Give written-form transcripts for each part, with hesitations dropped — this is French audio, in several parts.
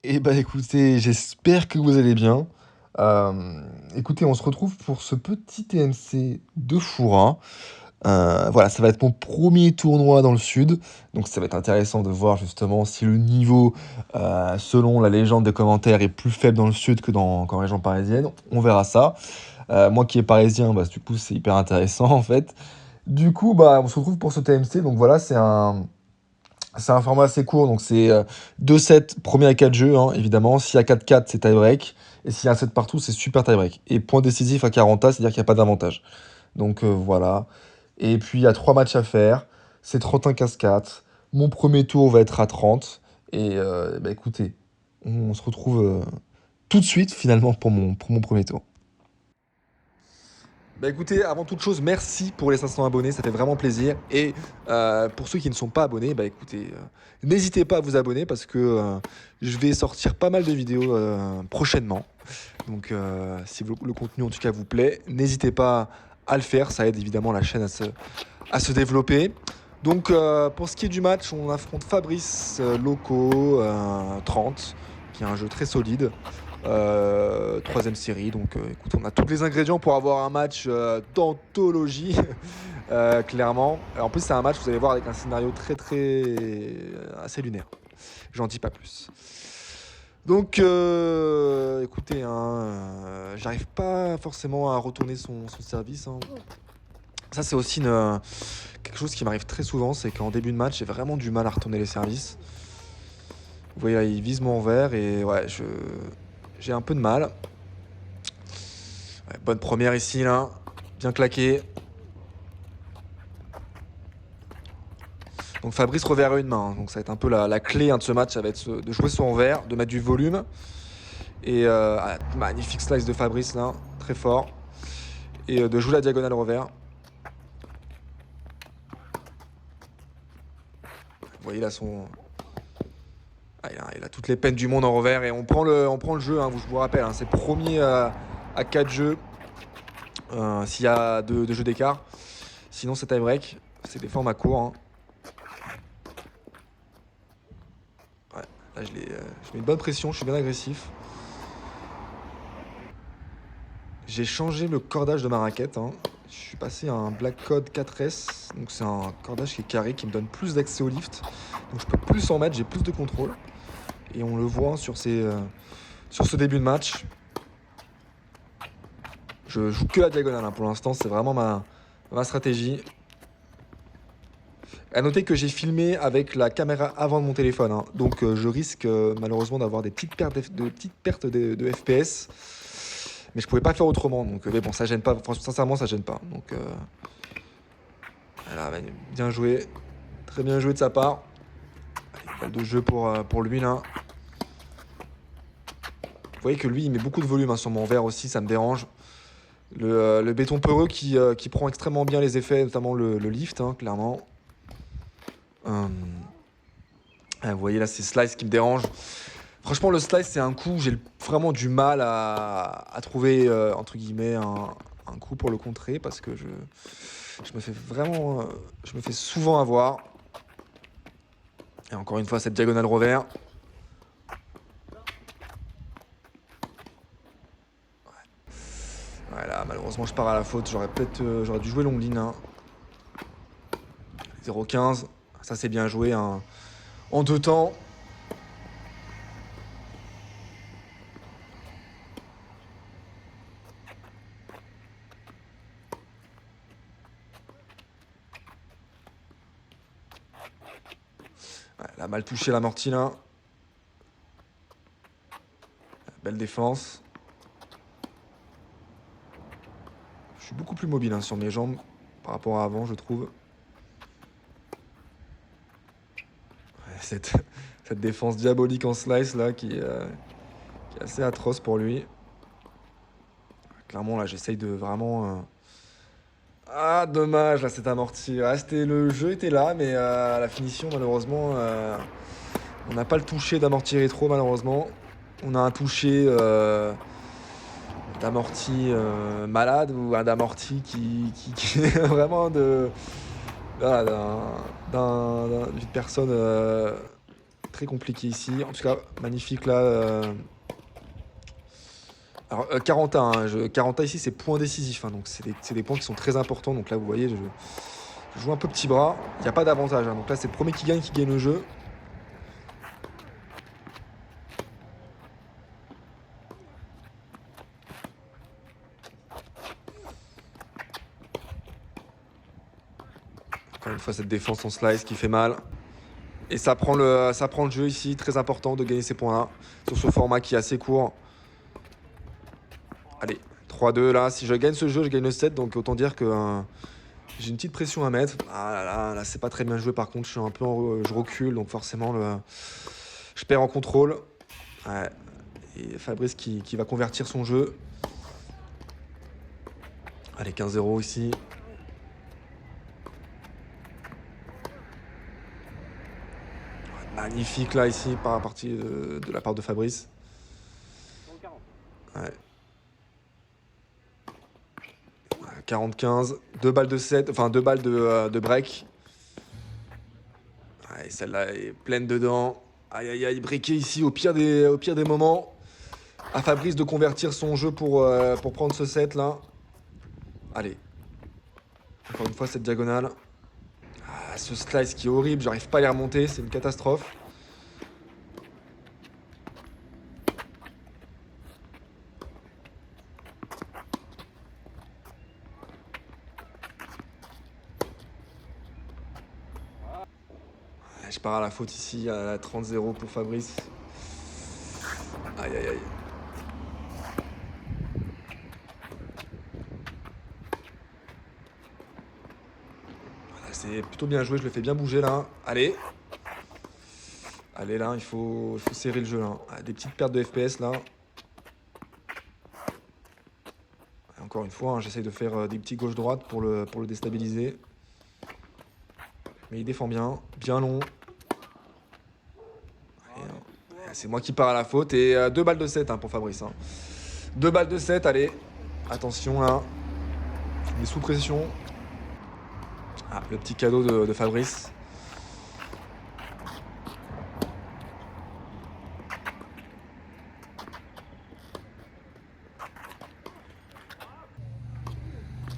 Eh bah, écoutez, j'espère que vous allez bien. Écoutez, on se retrouve pour ce petit TMC de Fura. Voilà, ça va être mon premier tournoi dans le sud, donc ça va être intéressant de voir justement si le niveau, selon la légende des commentaires, est plus faible dans le sud que qu'en région parisienne. On verra ça. Moi qui est parisien, bah, du coup, c'est hyper intéressant en fait. Du coup, bah, on se retrouve pour ce TMC, donc voilà, c'est un format assez court, donc c'est 2 sets, premier à 4 jeux, hein, évidemment. S'il y a 4-4, c'est tie-break. Et s'il y a un set partout, c'est super tie-break. Et point décisif à 40 c'est-à-dire qu'il n'y a pas d'avantage. Donc voilà. Et puis il y a 3 matchs à faire. C'est 31 4. Mon premier tour va être à 30. Et bah, écoutez, on se retrouve tout de suite finalement pour mon premier tour. Bah écoutez, avant toute chose, merci pour les 500 abonnés, ça fait vraiment plaisir. Et pour ceux qui ne sont pas abonnés, bah écoutez, n'hésitez pas à vous abonner parce que je vais sortir pas mal de vidéos prochainement. Donc si le contenu en tout cas vous plaît, n'hésitez pas à le faire, ça aide évidemment la chaîne à se développer. Donc pour ce qui est du match, on affronte Fabrice Loco 30, qui est un jeu très solide. Troisième série, donc écoute, on a tous les ingrédients pour avoir un match d'anthologie, clairement. En plus, c'est un match, vous allez voir, avec un scénario assez lunaire. J'en dis pas plus. Donc, écoutez, hein, j'arrive pas forcément à retourner son service, hein. Ça, c'est aussi quelque chose qui m'arrive très souvent, c'est qu'en début de match, j'ai vraiment du mal à retourner les services. Vous voyez là, il vise mon envers et ouais, j'ai un peu de mal. Ouais, bonne première ici, là. Bien claqué. Donc Fabrice revers une main, hein. Donc ça va être un peu la clé, hein, de ce match, ça va être de jouer son revers, de mettre du volume. Et magnifique slice de Fabrice là, très fort. Et de jouer la diagonale revers. Vous voyez là il a toutes les peines du monde en revers et on prend le jeu, hein, je vous rappelle, hein, c'est premier à 4 jeux s'il y a 2 jeux d'écart. Sinon c'est tie break, c'est des formats courts, hein. Ouais, là je mets une bonne pression, je suis bien agressif. J'ai changé le cordage de ma raquette, hein. Je suis passé à un Black Code 4S, donc c'est un cordage qui est carré, qui me donne plus d'accès au lift. Donc je peux plus en mettre, j'ai plus de contrôle. Et on le voit sur ce début de match. Je joue que la diagonale, hein, pour l'instant, c'est vraiment ma stratégie. À noter que j'ai filmé avec la caméra avant de mon téléphone, hein. Donc je risque malheureusement d'avoir des petites pertes de FPS. Mais je pouvais pas faire autrement, donc mais bon, ça gêne pas, franchement, sincèrement, ça gêne pas. Donc voilà, bien joué, très bien joué de sa part. Allez, balle de jeu pour lui là. Vous voyez que lui, il met beaucoup de volume, hein, sur mon verre aussi, ça me dérange. Le béton peureux qui prend extrêmement bien les effets, notamment le lift, hein, clairement. Vous voyez là, c'est slice qui me dérange. Franchement, le slice, c'est un coup, j'ai vraiment du mal à trouver, entre guillemets, un coup pour le contrer parce que je me fais vraiment, je me fais souvent avoir. Et encore une fois, cette diagonale revers. Ouais, là, malheureusement, je pars à la faute. J'aurais dû jouer longue ligne, hein. 0,15. Ça, c'est bien joué, hein, en 2 temps. Ouais, elle a mal touché l'amorti là. Belle défense. Je suis beaucoup plus mobile, hein, sur mes jambes par rapport à avant, je trouve. Ouais, cette défense diabolique en slice là qui est assez atroce pour lui. Clairement là, j'essaye de vraiment. Ah, dommage là, cet amorti. Ah, le jeu était là, mais la finition malheureusement, on n'a pas le toucher d'amorti rétro malheureusement. On a un toucher d'amorti malade ou un d'amorti qui est vraiment d'une personne très compliqué ici. En tout cas, magnifique là. Alors, 41, hein, 40 ici, c'est point décisif. Hein, donc, c'est des points qui sont très importants. Donc là, vous voyez, je joue un peu petit bras. Il n'y a pas d'avantage. Hein, donc là, c'est le premier qui gagne le jeu. Encore une fois, cette défense en slice qui fait mal. Et ça prend le jeu ici. Très important de gagner ces points-là. Sur ce format qui est assez court. Allez, 3-2 là. Si je gagne ce jeu, je gagne le set. Donc autant dire que j'ai une petite pression à mettre. Ah là, c'est pas très bien joué par contre. Je suis un peu je recule. Donc forcément, je perds en contrôle. Ouais. Et Fabrice qui va convertir son jeu. Allez, 15-0 ici. Magnifique là ici par la partie de la part de Fabrice. Ouais. 40-15, 2 balles de set, enfin 2 balles de break. Ouais, celle-là est pleine dedans. Aïe aïe aïe, breaké ici au pire des moments. À Fabrice de convertir son jeu pour prendre ce set là. Allez. Encore une fois cette diagonale. Ah, ce slice qui est horrible, j'arrive pas à les remonter, c'est une catastrophe. Je pars à la faute ici, à 30-0 pour Fabrice. Aïe aïe aïe. Voilà, c'est plutôt bien joué, je le fais bien bouger là. Allez. Allez là, il faut serrer le jeu là. Ah, des petites pertes de FPS là. Et encore une fois, hein, j'essaye de faire des petits gauche-droite pour le déstabiliser. Mais il défend bien, bien long. C'est moi qui pars à la faute. Et 2 balles de 7 hein, pour Fabrice. Hein. 2 balles de 7, allez. Attention là. Il est sous pression. Ah, le petit cadeau de Fabrice.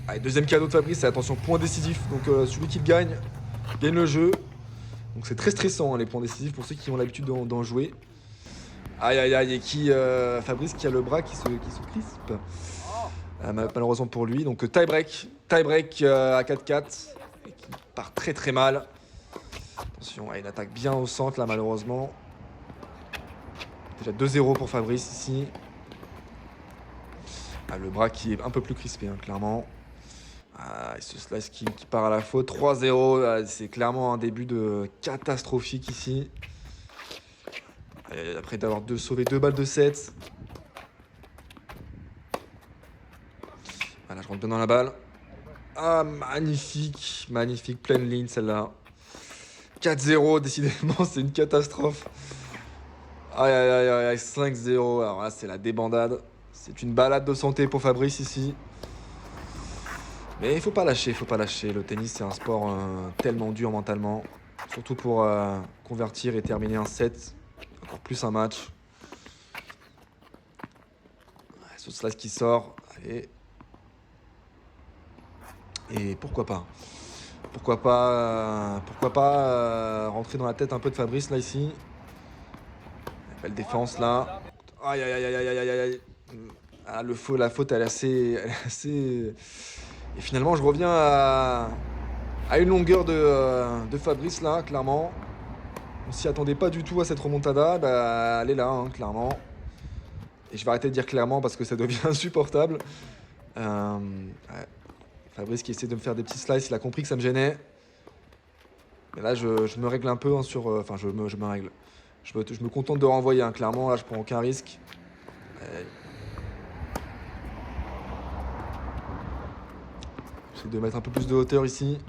Allez, deuxième cadeau de Fabrice, c'est attention, point décisif. Donc celui qui le gagne le jeu. Donc c'est très stressant hein, les points décisifs pour ceux qui ont l'habitude d'en jouer. Aïe aïe aïe, et Fabrice qui a le bras qui se crispe. Malheureusement pour lui. Donc tie break à 4-4. Et qui part très très mal. Attention, il attaque bien au centre là malheureusement. Déjà 2-0 pour Fabrice ici. Ah, le bras qui est un peu plus crispé hein, clairement. Ah, et ce slice qui part à la faute. 3-0, ah, c'est clairement un début de catastrophique ici. Après d'avoir sauvé 2 balles de 7. Voilà, je rentre bien dans la balle. Ah, magnifique, magnifique, pleine ligne celle-là. 4-0, décidément, c'est une catastrophe. Aïe, aïe, aïe, aïe, 5-0. Alors là, c'est la débandade. C'est une balade de santé pour Fabrice ici. Mais il faut pas lâcher, Le tennis, c'est un sport tellement dur mentalement. Surtout pour convertir et terminer un set. Encore plus un match. Ce slice qui sort. Allez. Et pourquoi pas rentrer dans la tête un peu de Fabrice là ici. Belle défense là. Aïe aïe aïe aïe aïe aïe aïe. Ah, la faute elle est assez... Et finalement je reviens à une longueur de Fabrice là, clairement. On s'y attendait pas du tout à cette remontada. Bah, elle est là, hein, clairement. Et je vais arrêter de dire clairement parce que ça devient insupportable. Ouais. Fabrice qui essaie de me faire des petits slices, il a compris que ça me gênait. Mais là, je me règle un peu hein, sur... Enfin, je me règle. Je me contente de renvoyer, hein, clairement. Là, je prends aucun risque. J'essaie de mettre un peu plus de hauteur ici.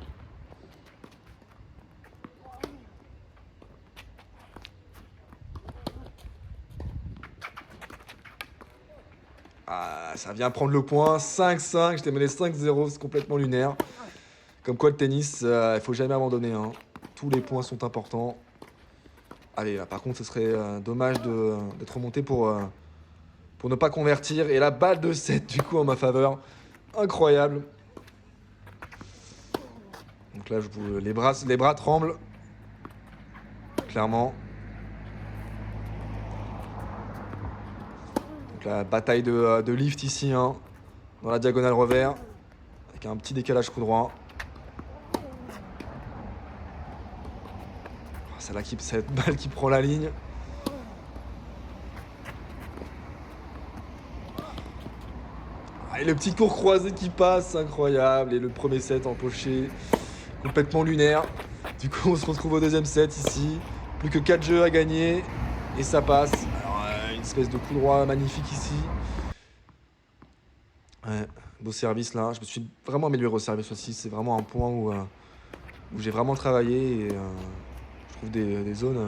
Ah, ça vient prendre le point. 5-5, je t'ai mené 5-0, c'est complètement lunaire. Comme quoi, le tennis, il faut jamais abandonner. Hein. Tous les points sont importants. Allez, là, par contre, ce serait dommage d'être remonté pour ne pas convertir. Et la balle de 7 du coup en ma faveur. Incroyable. Donc là, les bras tremblent. Clairement. Donc la bataille de lift ici, hein, dans la diagonale revers. Avec un petit décalage coup droit. Cette balle qui prend la ligne. Et le petit court croisé qui passe, incroyable. Et le premier set empoché, complètement lunaire. Du coup, on se retrouve au deuxième set ici. Plus que 4 jeux à gagner. Et ça passe. Alors, une espèce de coup droit magnifique ici. Ouais, beau service là. Je me suis vraiment amélioré au service aussi. C'est vraiment un point où j'ai vraiment travaillé. Et je trouve des zones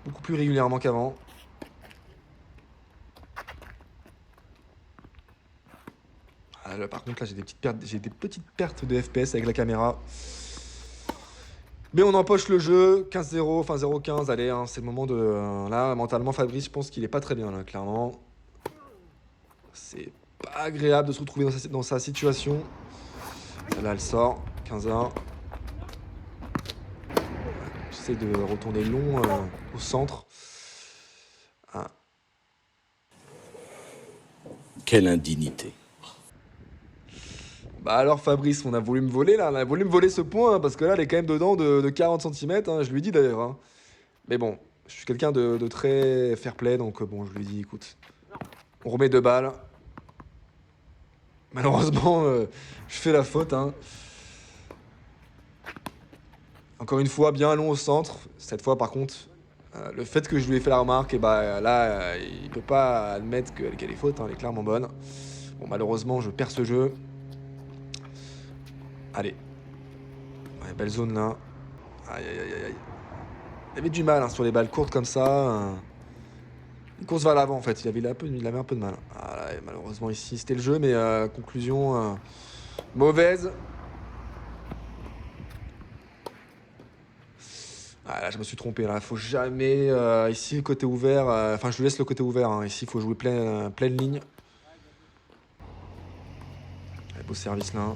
beaucoup plus régulièrement qu'avant. Ah, là, par contre, là, j'ai des petites pertes de FPS avec la caméra. Mais on empoche le jeu, 15-0, enfin 0-15, allez, hein, c'est le moment de... là, mentalement, Fabrice, je pense qu'il est pas très bien, là, clairement. C'est pas agréable de se retrouver dans sa situation. Là, elle sort, 15-1. J'essaie de retourner long au centre. Ah. Quelle indignité. Bah alors Fabrice, on a voulu me voler là, on a voulu me voler ce point, hein, parce que là, elle est quand même dedans de 40 cm, hein, je lui dis d'ailleurs. Hein. Mais bon, je suis quelqu'un de très fair-play, donc bon, je lui dis, écoute, on remet 2 balles. Malheureusement, je fais la faute. Hein. Encore une fois, bien long au centre. Cette fois, par contre, le fait que je lui ai fait la remarque, et bah là, il peut pas admettre qu'elle est faute, hein, elle est clairement bonne. Bon, malheureusement, je perds ce jeu. Allez. Ouais, belle zone là. Aïe, aïe, aïe, aïe. Il avait du mal hein, sur les balles courtes comme ça. Une course vers l'avant en fait, il avait un peu de mal. Ah, là, malheureusement ici c'était le jeu, mais conclusion mauvaise. Ah, là je me suis trompé, là faut jamais ici le côté ouvert, enfin je lui laisse le côté ouvert, hein. Ici il faut jouer pleine ligne. Allez, beau service là.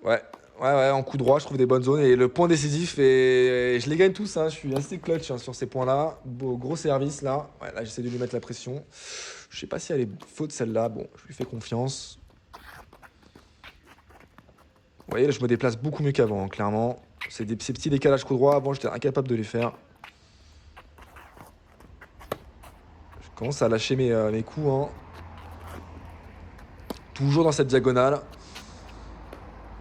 Ouais. Ouais, en coup droit, je trouve des bonnes zones. Et le point décisif, et je les gagne tous. Hein. Je suis assez clutch hein, sur ces points-là. Gros service là. Ouais, là, j'essaie de lui mettre la pression. Je sais pas si elle est faute celle-là. Bon, je lui fais confiance. Vous voyez, là, je me déplace beaucoup mieux qu'avant, hein, clairement. Ces petits décalages coup droit, avant, j'étais incapable de les faire. Je commence à lâcher mes coups. Hein. Toujours dans cette diagonale.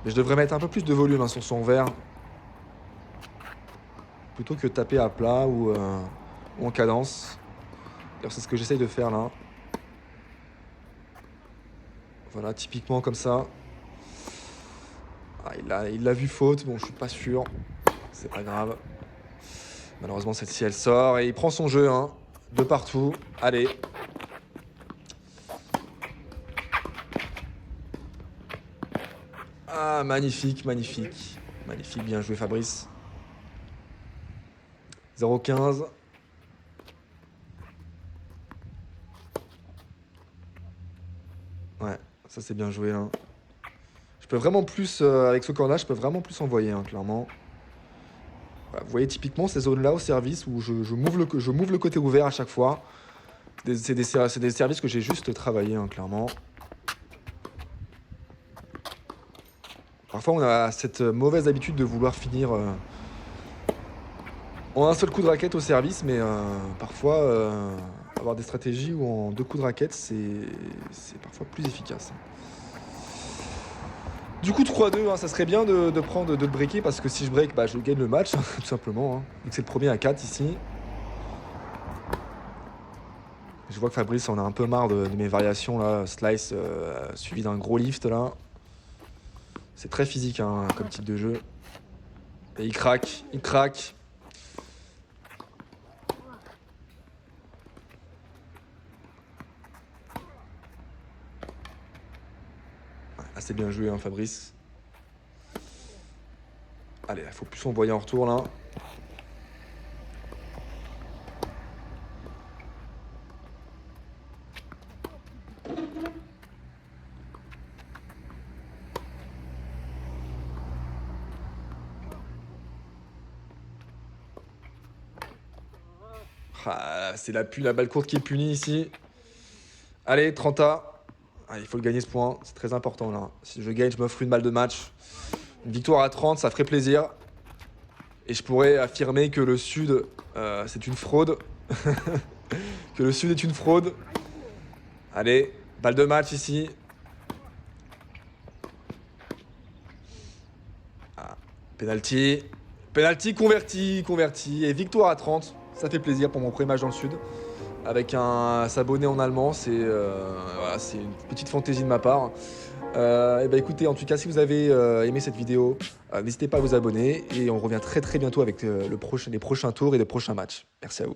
Mais je devrais mettre un peu plus de volume hein, sur son verre. Plutôt que taper à plat ou en cadence. D'ailleurs, c'est ce que j'essaye de faire là. Voilà, typiquement comme ça. Ah, il l'a vu faute. Bon, je suis pas sûr. C'est pas grave. Malheureusement, celle-ci, elle sort. Et il prend son jeu, hein. De partout. Allez. Ah, magnifique, magnifique. Magnifique, bien joué, Fabrice. 0-15. Ouais, ça c'est bien joué. Hein. Je peux vraiment plus, avec ce corps-là, je peux vraiment plus envoyer, hein, clairement. Voilà, vous voyez typiquement ces zones-là au service où je m'ouvre le côté ouvert à chaque fois. C'est des services que j'ai juste travaillé, hein, clairement. Parfois, on a cette mauvaise habitude de vouloir finir en un seul coup de raquette au service, mais parfois, avoir des stratégies où en 2 coups de raquette, c'est parfois plus efficace. Du coup, 3-2, hein, ça serait bien de breaker, parce que si je break, bah, je gagne le match, tout simplement. Hein. Donc c'est le premier à 4 ici. Je vois que Fabrice en a un peu marre de mes variations, là. Slice suivi d'un gros lift, là. C'est très physique, hein, comme type de jeu. Et il craque, il craque. Ouais, là, c'est bien joué, hein, Fabrice. Allez, il faut plus s'envoyer en retour là. Ah, c'est la balle courte qui est punie ici. Allez, 30A. Ah, il faut le gagner ce point, c'est très important là. Si je gagne, je m'offre une balle de match. Une victoire à 30, ça ferait plaisir. Et je pourrais affirmer que le Sud, c'est une fraude. Que le Sud est une fraude. Allez, balle de match ici. Ah, penalty. Penalty converti. Et victoire à 30. Ça fait plaisir pour mon premier match dans le Sud. Avec un s'abonner en allemand, c'est voilà, une petite fantaisie de ma part. Et bah écoutez, en tout cas, si vous avez aimé cette vidéo, n'hésitez pas à vous abonner. Et on revient très bientôt avec les prochains tours et les prochains matchs. Merci à vous.